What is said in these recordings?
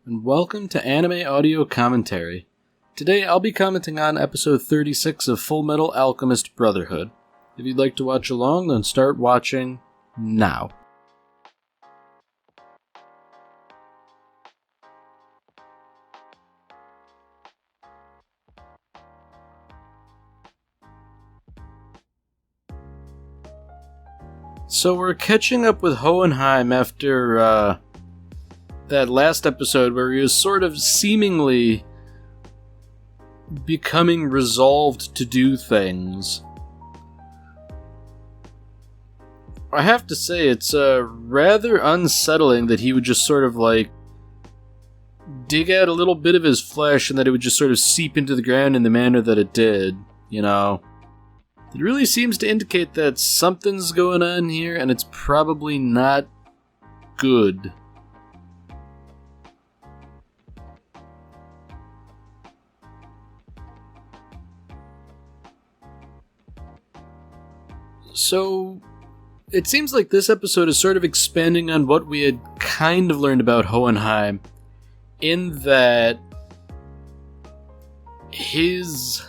and welcome to Anime Audio Commentary. Today I'll be commenting on episode 36 of Fullmetal Alchemist Brotherhood. If you'd like to watch along, then start watching now. So we're catching up with Hohenheim after that last episode where he was sort of seemingly becoming resolved to do things. I have to say, it's rather unsettling that he would just sort of dig out a little bit of his flesh and that it would just sort of seep into the ground in the manner that it did, you know. It really seems to indicate that something's going on here, and it's probably not good. So, it seems like this episode is sort of expanding on what we had kind of learned about Hohenheim, in that his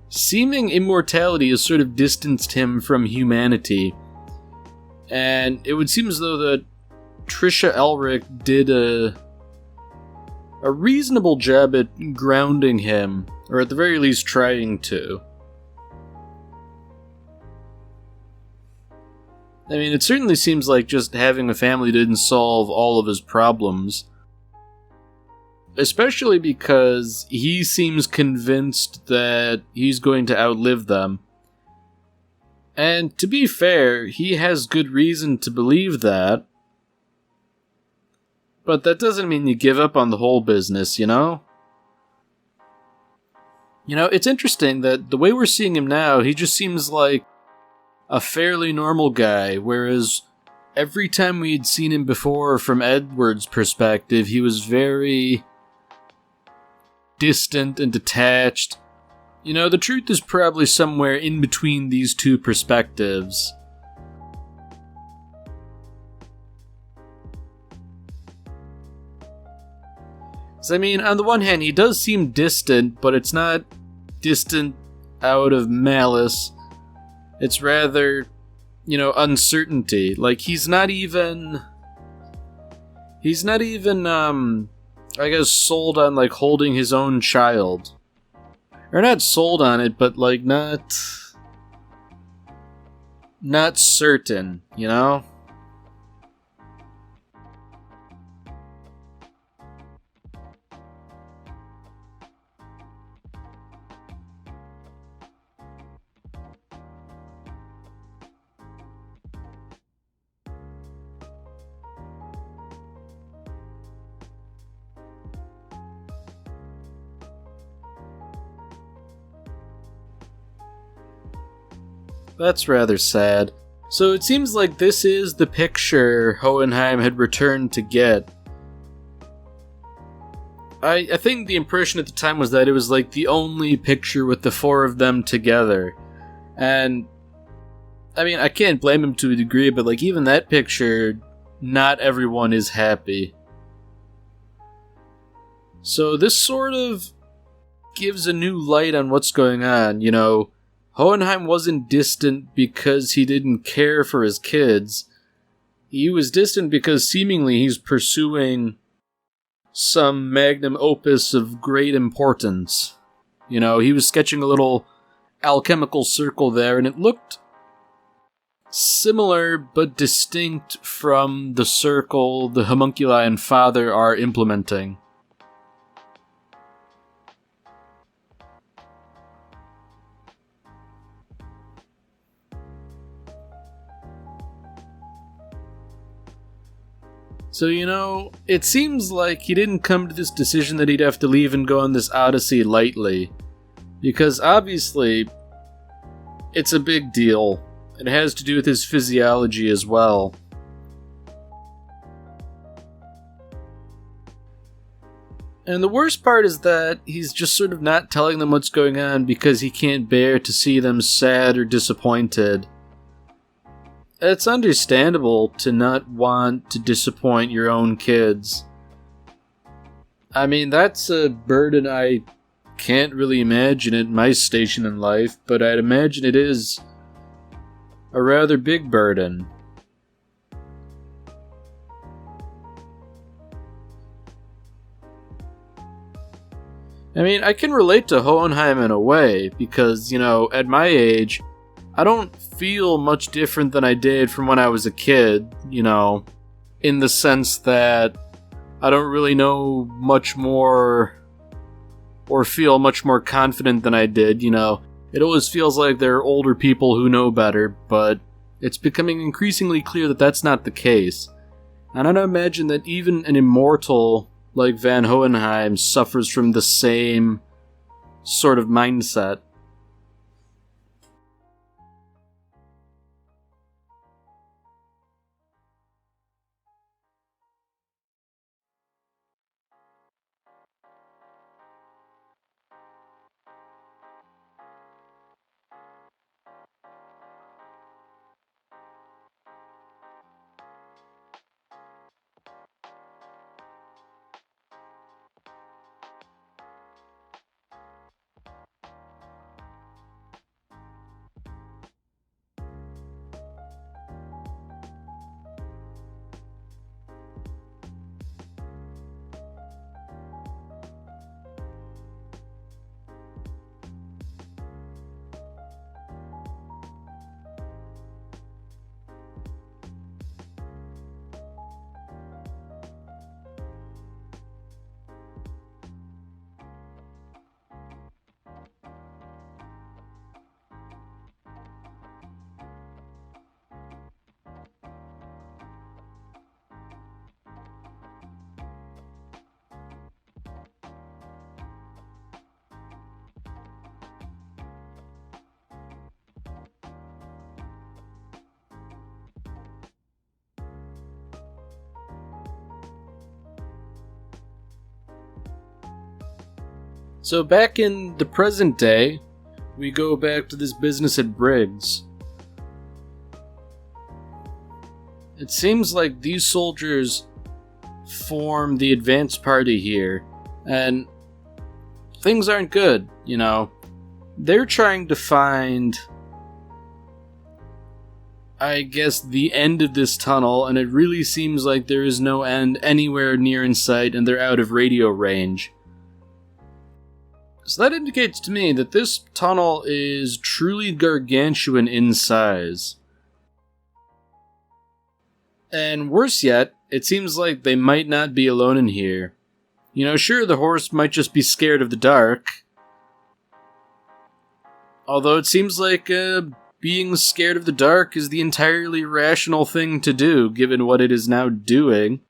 seeming immortality has sort of distanced him from humanity, and it would seem as though that Trisha Elric did a reasonable job at grounding him, or at the very least trying to. I mean, it certainly seems like just having a family didn't solve all of his problems. Especially because he seems convinced that he's going to outlive them. And to be fair, he has good reason to believe that. But that doesn't mean you give up on the whole business, you know? You know, it's interesting that the way we're seeing him now, he just seems like a fairly normal guy, whereas every time we'd seen him before from Edward's perspective, he was very distant and detached. You know, the truth is probably somewhere in between these two perspectives. So, I mean, on the one hand, he does seem distant, but it's not distant out of malice. It's rather, you know, uncertainty. Like, he's not even, I guess, sold on, holding his own child. Or not sold on it, but, not certain, you know? That's rather sad. So it seems like this is the picture Hohenheim had returned to get. I think the impression at the time was that it was the only picture with the four of them together. And, I mean, I can't blame him to a degree, but even that picture, not everyone is happy. So this sort of gives a new light on what's going on, you know. Hohenheim wasn't distant because he didn't care for his kids. He was distant because seemingly he's pursuing some magnum opus of great importance. You know, he was sketching a little alchemical circle there, and it looked similar but distinct from the circle the homunculi and father are implementing. So, you know, it seems like he didn't come to this decision that he'd have to leave and go on this odyssey lightly. Because obviously, it's a big deal. It has to do with his physiology as well. And the worst part is that he's just sort of not telling them what's going on because he can't bear to see them sad or disappointed. It's understandable to not want to disappoint your own kids. I mean, that's a burden I can't really imagine at my station in life, but I'd imagine it is a rather big burden. I mean, I can relate to Hohenheim in a way, because, at my age, I don't feel much different than I did from when I was a kid, in the sense that I don't really know much more or feel much more confident than I did, It always feels like there are older people who know better, but it's becoming increasingly clear that that's not the case. And I don't imagine that even an immortal like Van Hohenheim suffers from the same sort of mindset. So back in the present day, we go back to this business at Briggs. It seems like these soldiers form the advance party here, and things aren't good, They're trying to find, I guess, the end of this tunnel, and it really seems like there is no end anywhere near in sight, and they're out of radio range. So that indicates to me that this tunnel is truly gargantuan in size. And worse yet, it seems like they might not be alone in here. Sure, the horse might just be scared of the dark. Although it seems like being scared of the dark is the entirely rational thing to do, given what it is now doing.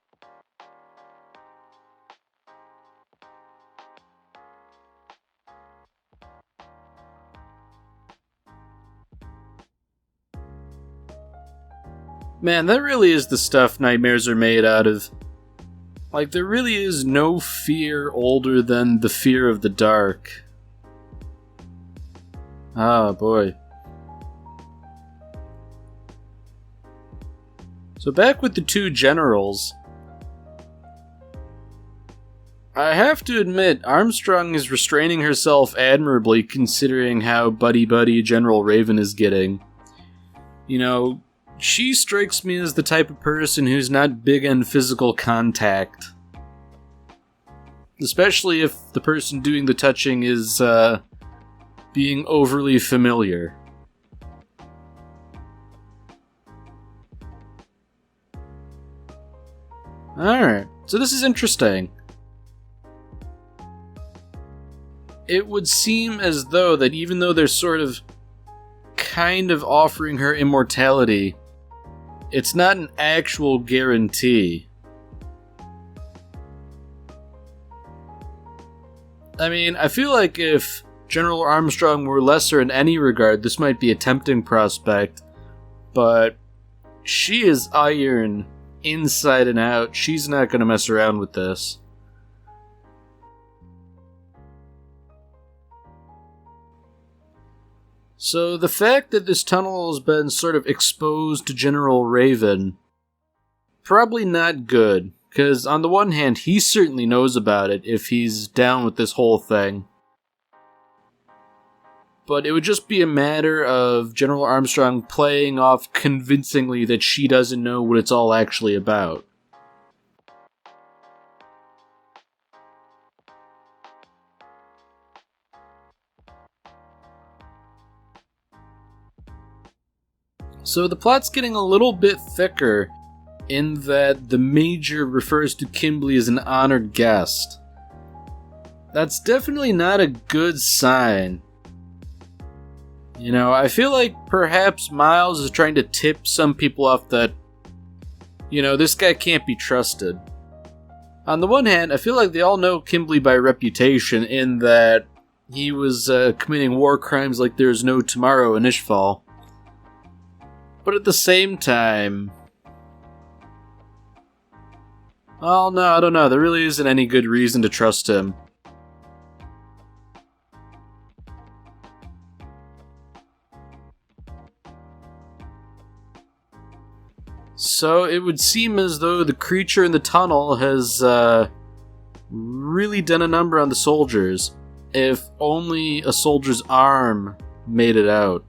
Man, that really is the stuff nightmares are made out of. Like, there really is no fear older than the fear of the dark. Ah, boy. So back with the two generals. I have to admit, Armstrong is restraining herself admirably considering how buddy-buddy General Raven is getting. She strikes me as the type of person who's not big on physical contact. Especially if the person doing the touching is, being overly familiar. Alright, so this is interesting. It would seem as though that even though they're sort of kind of offering her immortality, it's not an actual guarantee. I mean, I feel like if General Armstrong were lesser in any regard, this might be a tempting prospect, but she is iron inside and out. She's not going to mess around with this. So the fact that this tunnel has been sort of exposed to General Raven, probably not good, Because on the one hand, he certainly knows about it if he's down with this whole thing. But it would just be a matter of General Armstrong playing off convincingly that she doesn't know what it's all actually about. So the plot's getting a little bit thicker in that the Major refers to Kimberly as an honored guest. That's definitely not a good sign. You know, I feel like perhaps Miles is trying to tip some people off that, you know, this guy can't be trusted. On the one hand, I feel like they all know Kimberly by reputation in that he was committing war crimes like there's no tomorrow in Ishval. But at the same time... well, no, I don't know. There really isn't any good reason to trust him. So it would seem as though the creature in the tunnel has really done a number on the soldiers. If only a soldier's arm made it out.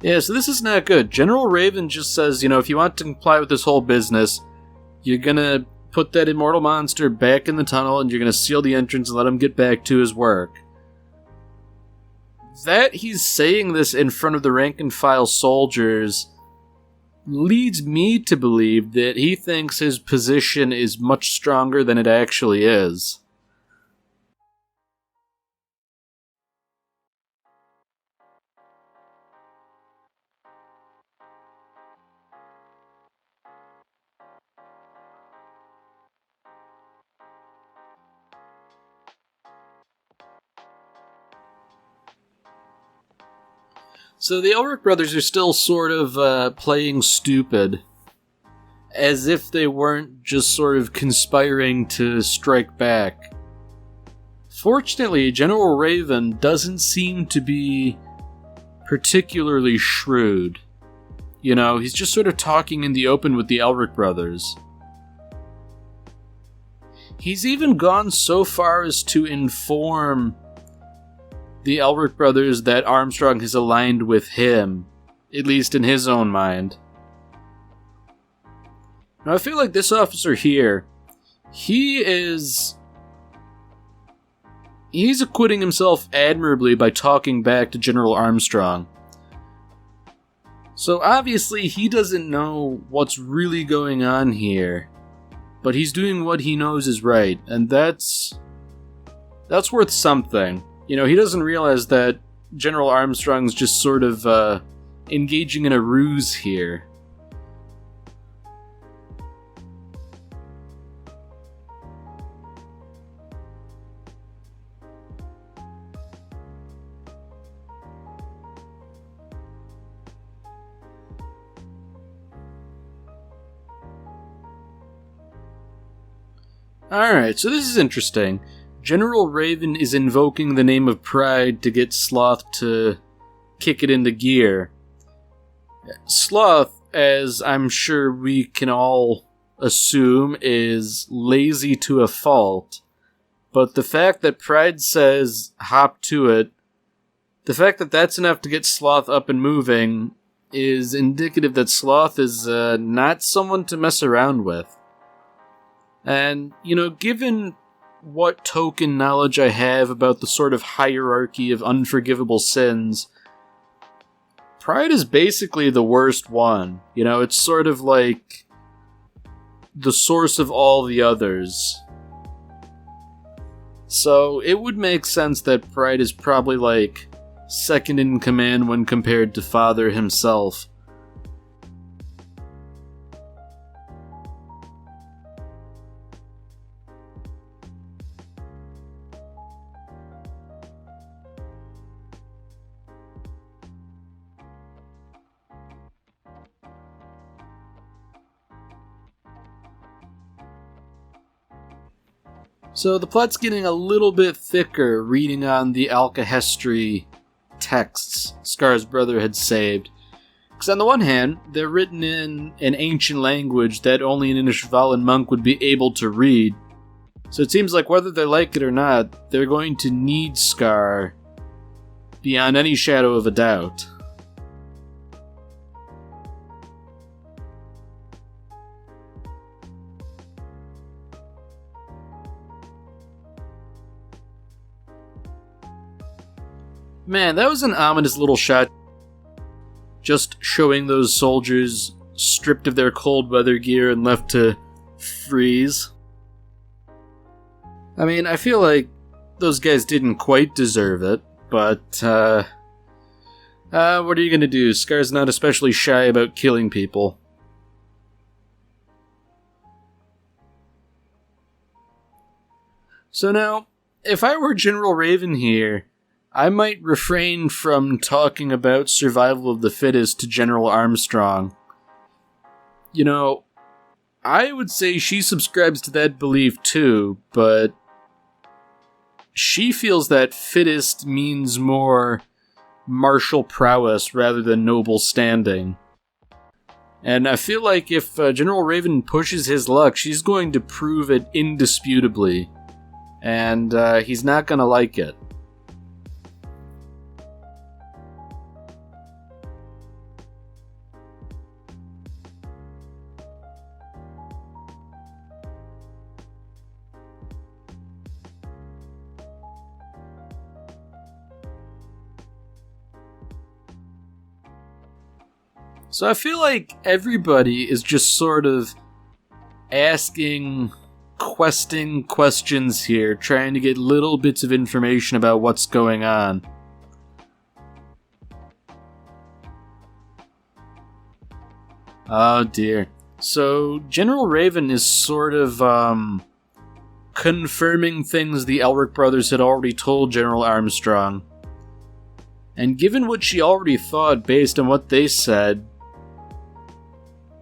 Yeah, so this is not good. General Raven just says, you know, if you want to comply with this whole business, you're gonna put that immortal monster back in the tunnel and you're gonna seal the entrance and let him get back to his work. That he's saying this in front of the rank and file soldiers leads me to believe that he thinks his position is much stronger than it actually is. So the Elric brothers are still sort of playing stupid, as if they weren't just sort of conspiring to strike back. Fortunately, General Raven doesn't seem to be particularly shrewd. You know, he's just sort of talking in the open with the Elric brothers. He's even gone so far as to inform the Elric brothers that Armstrong has aligned with him, at least in his own mind. Now, I feel like this officer here, he's acquitting himself admirably by talking back to General Armstrong. So obviously he doesn't know what's really going on here, but he's doing what he knows is right, and that's worth something. You know, he doesn't realize that General Armstrong's just sort of engaging in a ruse here. Alright, so this is interesting. General Raven is invoking the name of Pride to get Sloth to kick it into gear. Sloth, as I'm sure we can all assume, is lazy to a fault. But the fact that Pride says, hop to it, the fact that that's enough to get Sloth up and moving is indicative that Sloth is not someone to mess around with. And, you know, given what token knowledge I have about the sort of hierarchy of unforgivable sins, Pride is basically the worst one. You know, it's sort of like the source of all the others. So it would make sense that Pride is probably like second in command when compared to Father himself. So the plot's getting a little bit thicker reading on the Alkahestry texts Scar's brother had saved. Because on the one hand, they're written in an ancient language that only an Ishvalan monk would be able to read. So it seems like whether they like it or not, they're going to need Scar beyond any shadow of a doubt. Man, that was an ominous little shot. Just showing those soldiers stripped of their cold weather gear and left to freeze. I mean, I feel like those guys didn't quite deserve it, but, what are you gonna do? Scar's not especially shy about killing people. So now, if I were General Raven here, I might refrain from talking about survival of the fittest to General Armstrong. You know, I would say she subscribes to that belief too, but she feels that fittest means more martial prowess rather than noble standing. And I feel like if General Raven pushes his luck, she's going to prove it indisputably. And he's not gonna like it. So I feel like everybody is just sort of asking, questing questions here, trying to get little bits of information about what's going on. Oh dear. So General Raven is sort of confirming things the Elric brothers had already told General Armstrong. And given what she already thought based on what they said,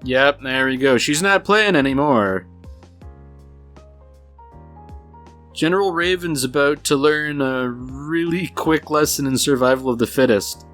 yep, there we go. She's not playing anymore. General Raven's about to learn a really quick lesson in survival of the fittest.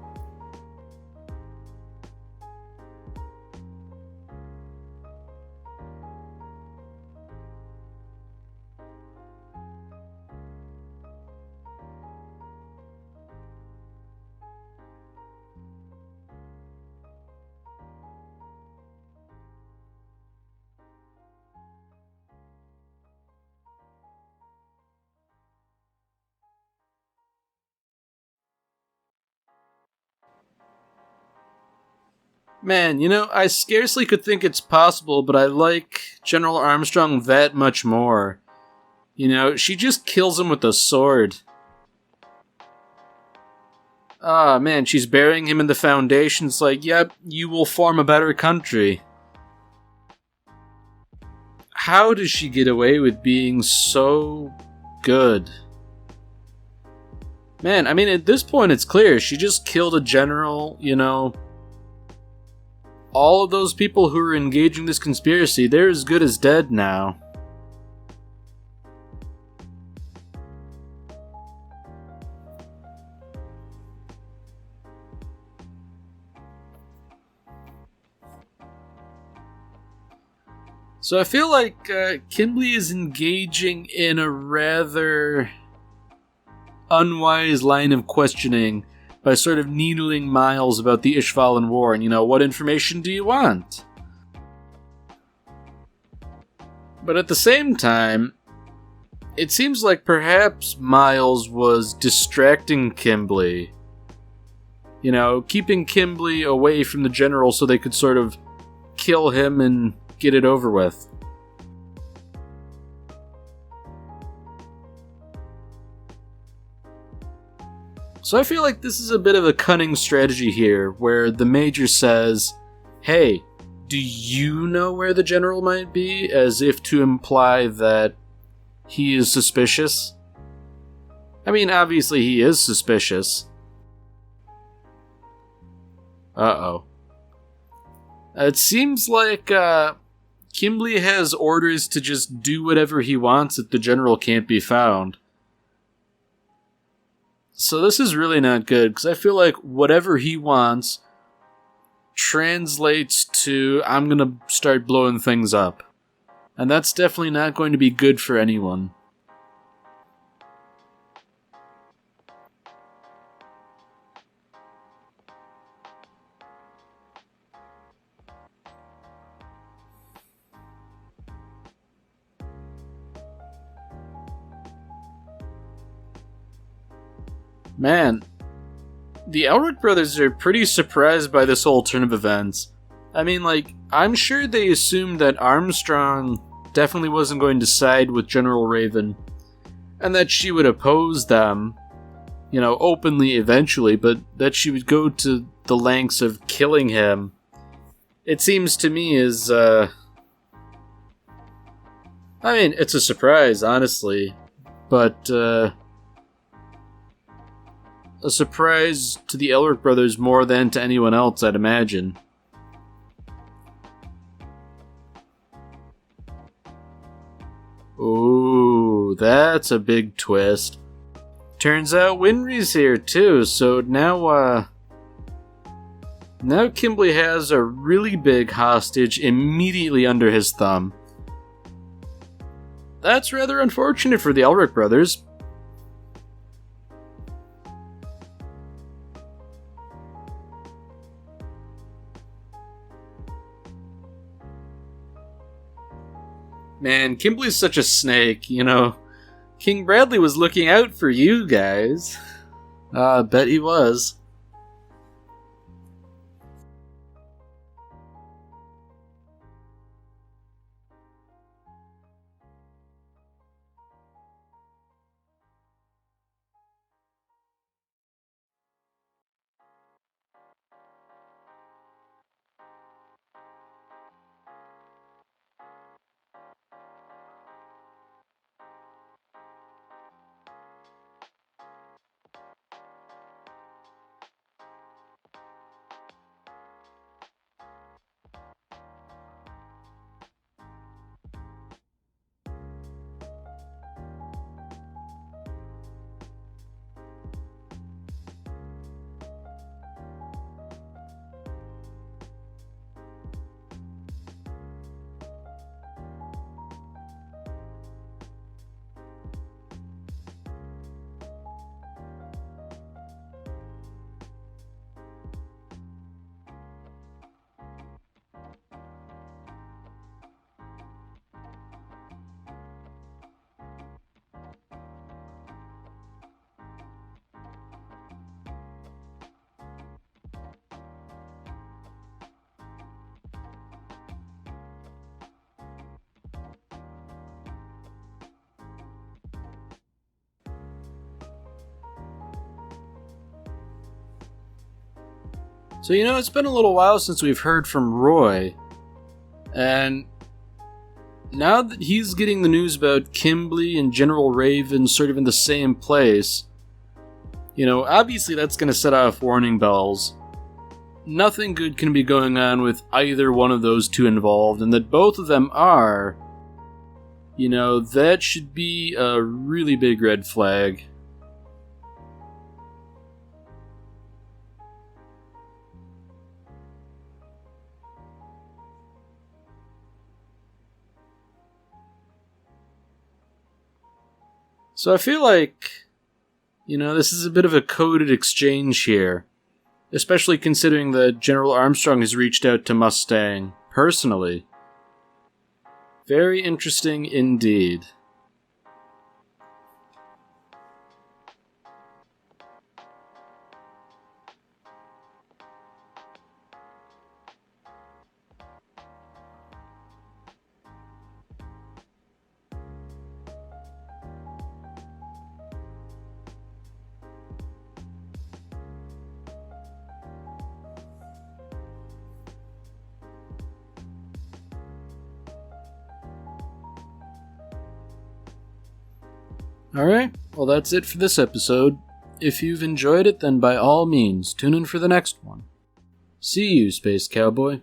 Man, you know, I scarcely could think it's possible, but I like General Armstrong that much more. You know, she just kills him with a sword. Ah, man, she's burying him in the foundations like, yep, you will form a better country. How does she get away with being so good? Man, I mean, at this point it's clear. She just killed a general, you know. All of those people who are engaging this conspiracy, they're as good as dead now. So I feel like Kimberly is engaging in a rather unwise line of questioning by sort of needling Miles about the Ishvalan War and, you know, what information do you want? But at the same time, it seems like perhaps Miles was distracting Kimberly. You know, keeping Kimberly away from the general so they could sort of kill him and get it over with. So I feel like this is a bit of a cunning strategy here, where the Major says, hey, do you know where the general might be? As if to imply that he is suspicious. I mean, obviously he is suspicious. Uh-oh. It seems like Kimberly has orders to just do whatever he wants if the general can't be found. So this is really not good, because I feel like whatever he wants translates to, I'm gonna start blowing things up. And that's definitely not going to be good for anyone. Man, the Elric brothers are pretty surprised by this whole turn of events. I mean, like, I'm sure they assumed that Armstrong definitely wasn't going to side with General Raven, and that she would oppose them, openly eventually, but that she would go to the lengths of killing him. It seems to me is, I mean, it's a surprise, honestly, but, a surprise to the Elric brothers more than to anyone else, I'd imagine. Ooh, that's a big twist. Turns out Winry's here too, so now Kimberly has a really big hostage immediately under his thumb. That's rather unfortunate for the Elric brothers. Man, Kimberly's such a snake, King Bradley was looking out for you guys. Bet he was. So, it's been a little while since we've heard from Roy, and now that he's getting the news about Kimberly and General Raven sort of in the same place, obviously that's going to set off warning bells. Nothing good can be going on with either one of those two involved, and that both of them are, that should be a really big red flag. So I feel like, this is a bit of a coded exchange here, especially considering that General Armstrong has reached out to Mustang personally. Very interesting indeed. Alright, well that's it for this episode. If you've enjoyed it, then by all means, tune in for the next one. See you, Space Cowboy.